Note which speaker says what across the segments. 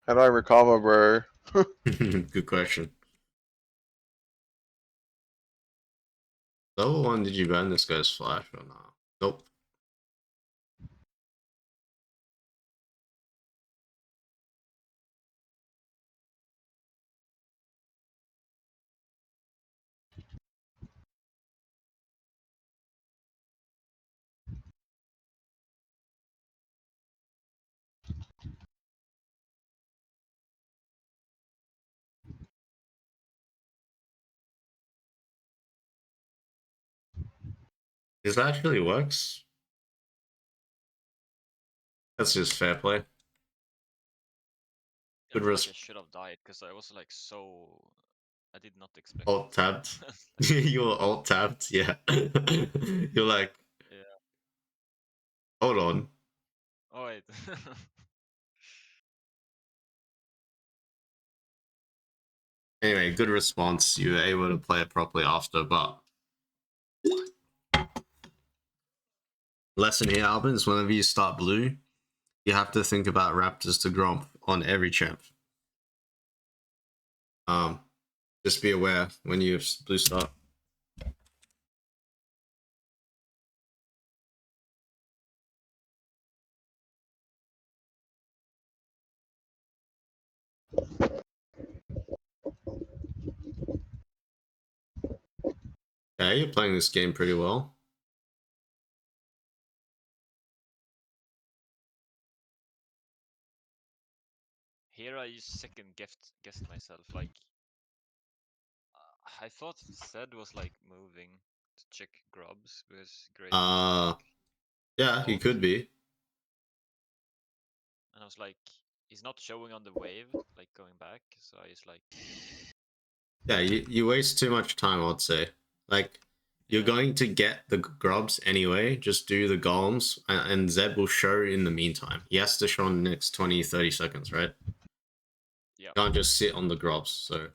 Speaker 1: How do I recover, bro?
Speaker 2: Good question. Level 1, did you ban this guy's flash or not? Nope. This actually works. That's just fair play.
Speaker 3: I
Speaker 2: Good
Speaker 3: feel like I
Speaker 2: risk.
Speaker 3: should have died because I was like so. I did not expect
Speaker 2: Alt tabbed.
Speaker 3: it.
Speaker 2: You were alt tabbed, yeah. You're like,
Speaker 3: Yeah.
Speaker 2: hold on.
Speaker 3: Oh wait.
Speaker 2: Anyway, good response. You were able to play it properly after, but lesson here, Albin, is whenever you start blue, you have to think about Raptors to Gromp on every champ. Um, just be aware when you blue start. Okay, you're playing this game pretty well.
Speaker 3: Here I just second guessed myself. Like I thought Zed was like moving to check grubs because Graves was
Speaker 2: Uh,
Speaker 3: like
Speaker 2: yeah, he
Speaker 3: off,
Speaker 2: could be.
Speaker 3: and I was like, he's not showing on the wave, like going back. So I just like,
Speaker 2: Yeah, you waste too much time, I'd say. Like, you're
Speaker 3: yeah,
Speaker 2: going to get the grubs anyway, just do the golems, and Zed will show in the meantime. He has to show in the next 20, 30 seconds, right?
Speaker 3: yeah.
Speaker 2: You can't just sit on the grubs, so.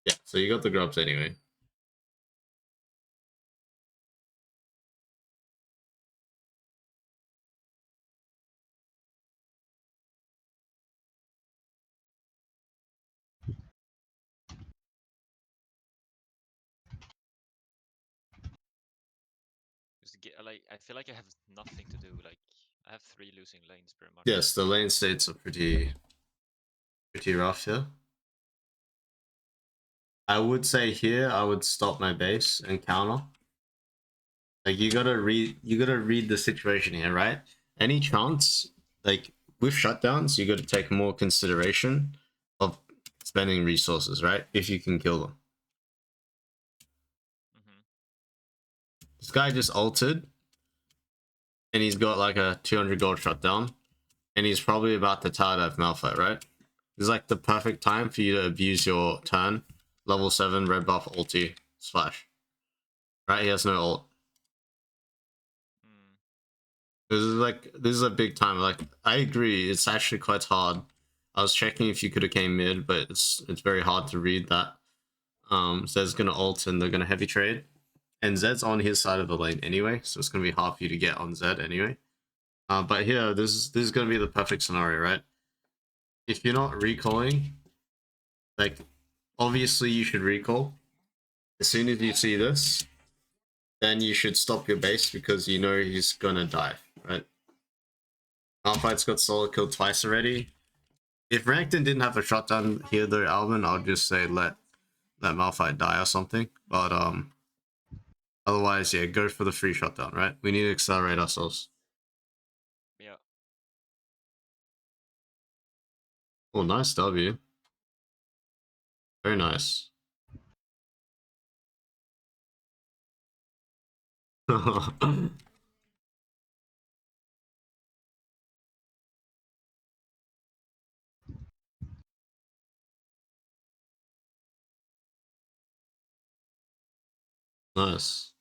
Speaker 2: Yeah, so you got the grubs anyway.
Speaker 3: Just get like I feel like I have nothing to do. Like I have 3 losing lanes pretty much.
Speaker 2: Yes, the lane states are pretty rough here. I would say here I would stop my base and counter. Like you gotta read the situation here, right? Any chance, like with shutdowns, you gotta take more consideration of spending resources, right? If you can kill them.
Speaker 3: Mm-hmm.
Speaker 2: This guy just ulted and he's got like a 200 gold shutdown, and he's probably about to tire dive Malphite, right? This is like the perfect time for you to abuse your turn. Level 7 red buff ulti splash. Right? He has no ult.
Speaker 3: Mm.
Speaker 2: This is a big time. Like I agree, it's actually quite hard. I was checking if you could have came mid, but it's very hard to read that. Zed's gonna ult and they're gonna heavy trade. And Zed's on his side of the lane anyway, so it's gonna be hard for you to get on Zed anyway. But here, this is gonna be the perfect scenario, right? If you're not recalling, like obviously you should recall. As soon as you see this, then you should stop your base because you know he's gonna die, right? Malphite's got solo killed twice already. If Rankton didn't have a shotgun here though, Alvin, I'd just say let Malphite die or something. But otherwise, yeah, go for the free shotdown, right? We need to accelerate ourselves.
Speaker 3: Yeah.
Speaker 2: Oh, nice W. Very nice. Nice.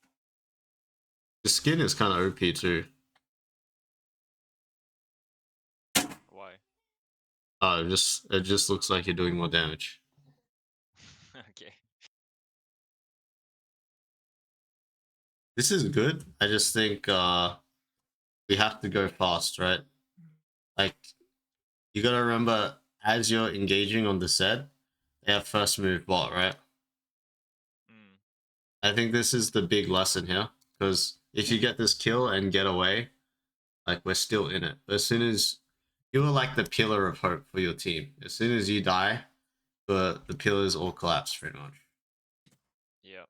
Speaker 2: The skin is kind of OP too.
Speaker 3: Why?
Speaker 2: It just looks like you're doing more damage.
Speaker 3: Okay.
Speaker 2: This is good. I just think we have to go fast, right? like you gotta remember as you're engaging on the set, they have first move bot, right?
Speaker 3: Mm.
Speaker 2: I think this is the big lesson here, because if you get this kill and get away, like we're still in it. But as soon as you were like the pillar of hope for your team, as soon as you die, the pillars all collapse pretty much.
Speaker 3: Yeah.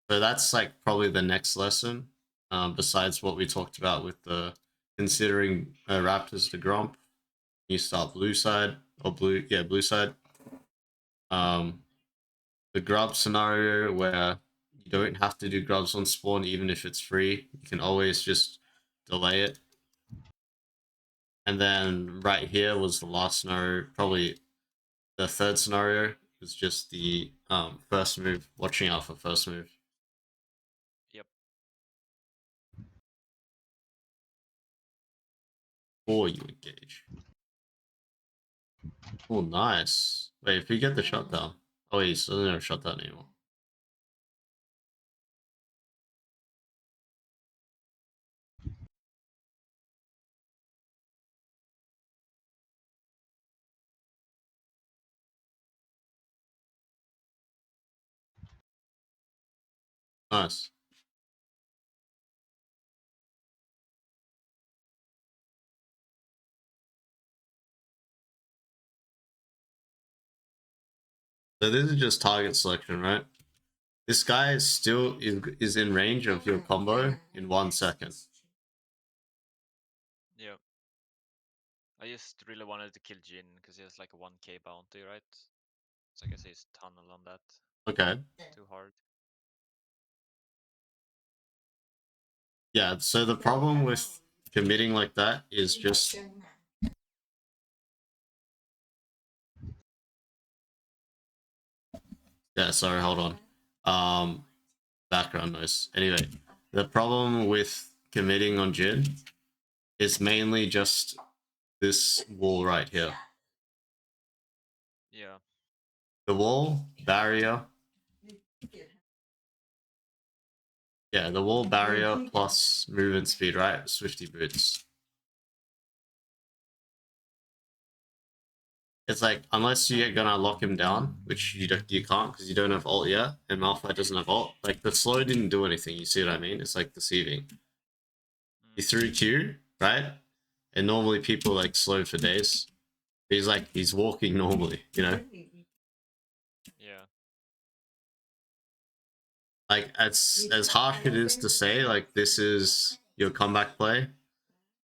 Speaker 2: So that's like probably the next lesson, besides what we talked about with the considering Raptors to Gromp. You start blue side or blue side. The grub scenario where you don't have to do grubs on spawn even if it's free. You can always just delay it. And then right here was the last scenario. Probably the third scenario was just the first move, watching out for first move.
Speaker 3: Yep.
Speaker 2: Before you engage. Oh, nice. Wait, if we get the shutdown. Oh, wait, so there's no shutdown anymore. Nice. So this is just target selection, right? This guy is still is in range of your combo in 1 second.
Speaker 3: Yeah. I just really wanted to kill Jin because he has like a 1k bounty, right? So I guess he's tunnel on that.
Speaker 2: Okay.
Speaker 3: Too hard.
Speaker 2: Yeah, so the problem with committing like that is just yeah, sorry, hold on. Background noise. Anyway, the problem with committing on Jin is mainly just this wall right here.
Speaker 3: Yeah.
Speaker 2: The wall, barrier. Yeah, the wall barrier plus movement speed, right? Swifty boots. It's like, unless you're gonna lock him down, which you can't because you don't have ult yet, and Malphite doesn't have ult. Like, the slow didn't do anything, you see what I mean? It's like deceiving. He threw Q, right? And normally people like slow for days. He's walking normally, you know?
Speaker 3: Yeah.
Speaker 2: Like, as harsh it is to say, like, this is your comeback play,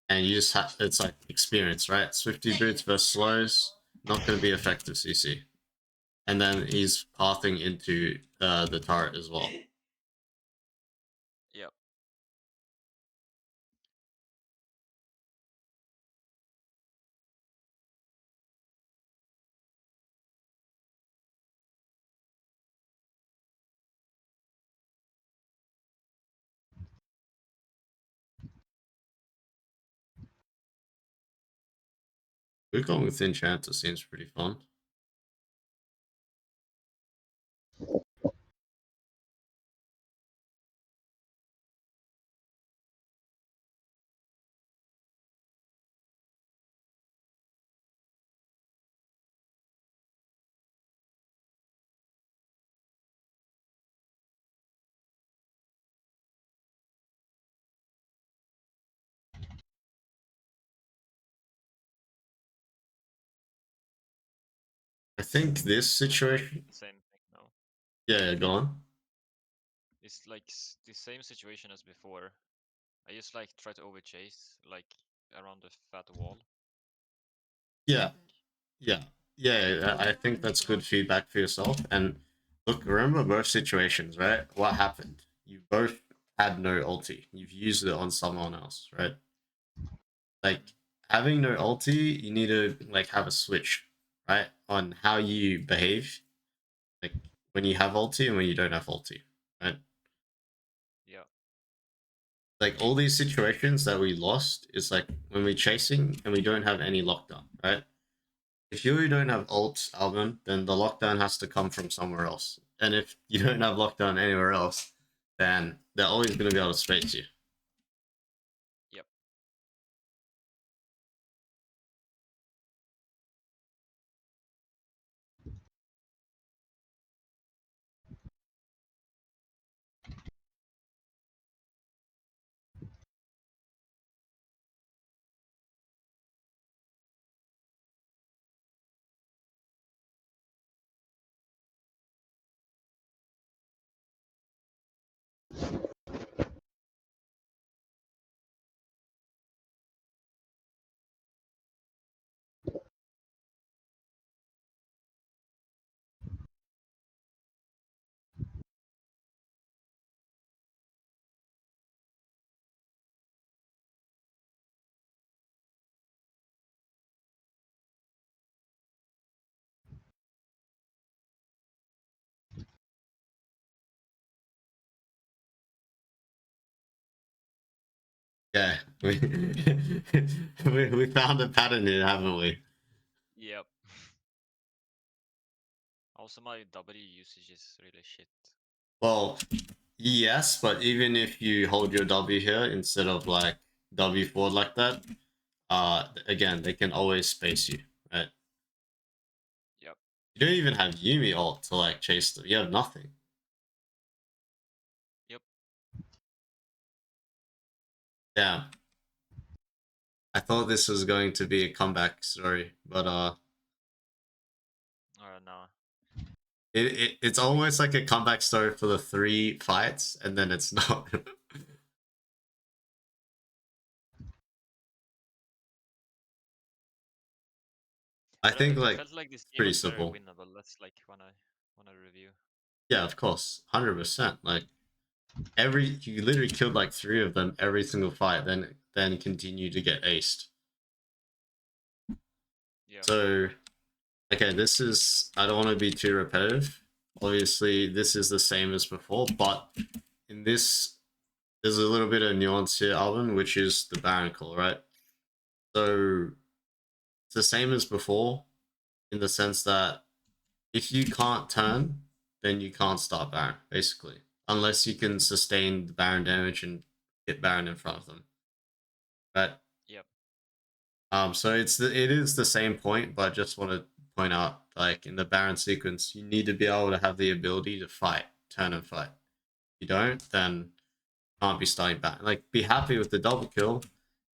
Speaker 2: and you just have, it's like experience, right? Swifty boots versus slows, not going to be effective CC. And then he's pathing into the turret as well.
Speaker 3: Yep.
Speaker 2: Wukong with Enchanter seems pretty fun. I think this situation.
Speaker 3: Same thing now.
Speaker 2: Yeah, go on.
Speaker 3: It's like the same situation as before. I just like try to overchase like around the fat wall.
Speaker 2: Yeah, yeah, yeah. I think that's good feedback for yourself. And look, remember both situations, right? What happened? You both had no ulti. You've used it on someone else, right? Like having no ulti, you need to like have a switch, right, on how you behave, like when you have ulti and when you don't have ulti, right?
Speaker 3: Yeah.
Speaker 2: Like all these situations that we lost is like when we're chasing and we don't have any lockdown, right? If you don't have ult, Alvin, then the lockdown has to come from somewhere else. And if you don't have lockdown anywhere else, then they're always going to be able to space you.
Speaker 3: Yep.
Speaker 2: Yeah, we found a pattern here, haven't we?
Speaker 3: Yep. Also, my W usage is really shit.
Speaker 2: Well, yes, but even if you hold your W here instead of like W forward like that, again, they can always space you, right?
Speaker 3: Yep.
Speaker 2: You don't even have Yumi ult to like chase them. You have nothing.
Speaker 3: Yep.
Speaker 2: Yeah. I thought this was going to be a comeback story, but
Speaker 3: No.
Speaker 2: it's almost like a comeback story for the 3 fights, and then it's not. I
Speaker 3: But
Speaker 2: think
Speaker 3: I
Speaker 2: like
Speaker 3: felt like this game
Speaker 2: pretty
Speaker 3: was very
Speaker 2: simple.
Speaker 3: winnable. That's like when I review.
Speaker 2: Yeah, of course, 100%. Like you literally killed like 3 of them every single fight, then continue to get aced.
Speaker 3: Yeah.
Speaker 2: So, okay, this is, I don't want to be too repetitive. Obviously, this is the same as before, but in this, there's a little bit of nuance here, Alvin, which is the Baron call, right? So, it's the same as before in the sense that if you can't turn, then you can't start Baron, basically. Unless you can sustain the Baron damage and hit Baron in front of them. Right?
Speaker 3: Yep.
Speaker 2: So it is the same point, but I just want to point out, like in the Baron sequence, you need to be able to have the ability to fight, turn and fight. If you don't, then you can't be starting Baron. Like, be happy with the double kill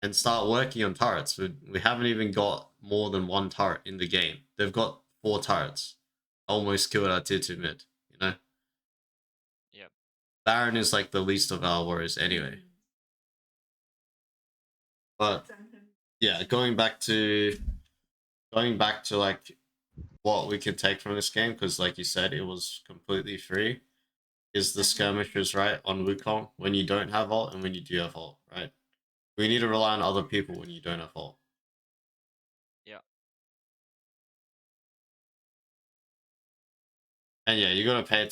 Speaker 2: and start working on turrets. We haven't even got more than 1 turret in the game. They've got 4 turrets. Almost killed our tier 2 mid, you know?
Speaker 3: Yep.
Speaker 2: Baron is like the least of our worries anyway. But yeah, going back to like what we can take from this game, because like you said, it was completely free, is the skirmishers, right, on Wukong when you don't have ult and when you do have ult, right? We need to rely on other people when you don't have ult.
Speaker 3: Yeah.
Speaker 2: And yeah, you gotta pay